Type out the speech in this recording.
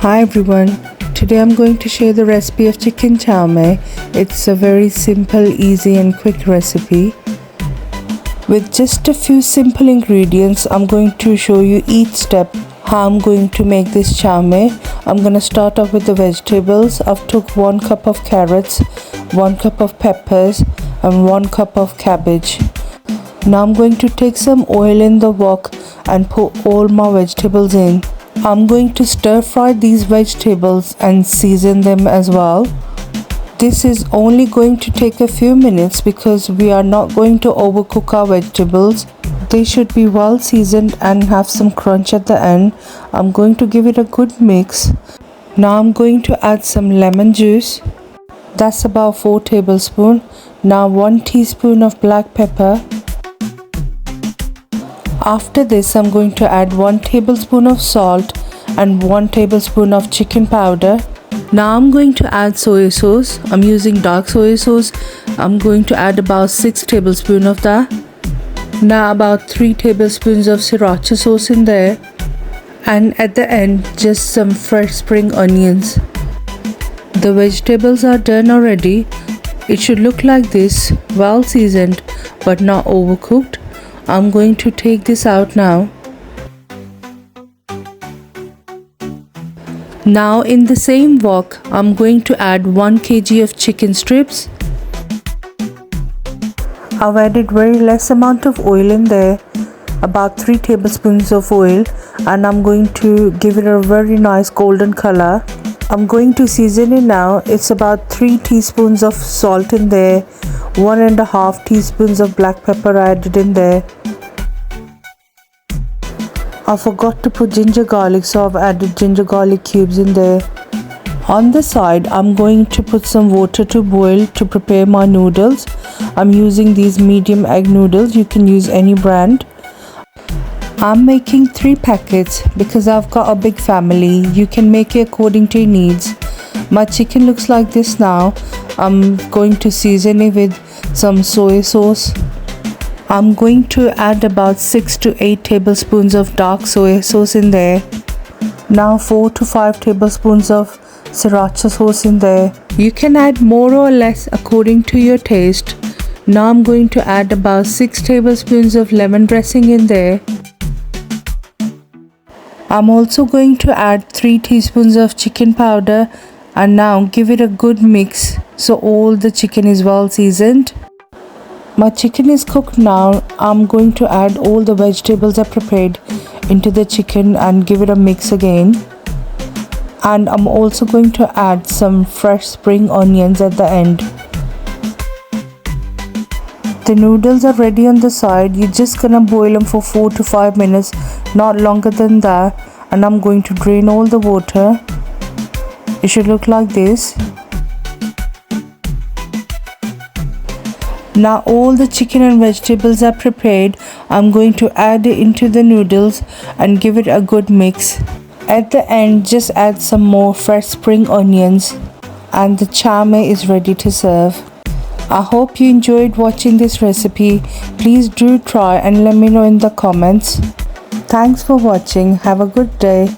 Hi everyone, today I'm going to share the recipe of chicken chowmein. It's a very simple, easy and quick recipe. With just a few simple ingredients, I'm going to show you each step how I'm going to make this chowmein. I'm going to start off with the vegetables. I've took 1 cup of carrots, 1 cup of peppers and 1 cup of cabbage. Now I'm going to take some oil in the wok and put all my vegetables in. I'm going to stir fry these vegetables and season them as well. This is only going to take a few minutes because we are not going to overcook our vegetables. They should be well seasoned and have some crunch at the end. I'm going to give it a good mix. Now I'm going to add some lemon juice. That's about 4 tablespoons. Now 1 teaspoon of black pepper. After this, I'm going to add 1 tablespoon of salt and 1 tablespoon of chicken powder. Now I'm going to add soy sauce. I'm using dark soy sauce. I'm going to add about 6 tablespoons of that. Now about 3 tablespoons of Siracha sauce in there. And at the end, just some fresh spring onions. The vegetables are done already. It should look like this, well seasoned but not overcooked. I'm going to take this out now. Now in the same wok, I'm going to add 1 kg of chicken strips. I've added very less amount of oil in there, about 3 tablespoons of oil, and I'm going to give it a very nice golden color. I'm going to season it now. It's about 3 teaspoons of salt in there, 1.5 teaspoons of black pepper added in there. I forgot to put ginger garlic, so I've added ginger garlic cubes in there. On the side, I'm going to put some water to boil to prepare my noodles. I'm using these medium egg noodles. You can use any brand. I'm making 3 packets because I've got a big family. You can make it according to your needs. My chicken looks like this now. I'm going to season it with some soy sauce. I'm going to add about 6 to 8 tablespoons of dark soy sauce in there. Now 4 to 5 tablespoons of Siracha sauce in there. You can add more or less according to your taste. Now I'm going to add about 6 tablespoons of lemon dressing in there. I'm also going to add 3 teaspoons of chicken powder and now give it a good mix so all the chicken is well seasoned. My chicken is cooked now. I'm going to add all the vegetables I prepared into the chicken and give it a mix again. And I'm also going to add some fresh spring onions at the end. The noodles are ready on the side. You're just gonna boil them for 4 to 5 minutes, not longer than that. And I'm going to drain all the water. It should look like this. Now all the chicken and vegetables are prepared. I'm going to add it into the noodles and give it a good mix. At the end, just add some more fresh spring onions and the chowmein is ready to serve. I hope you enjoyed watching this recipe. Please do try and let me know in the comments. Thanks for watching. Have a good day.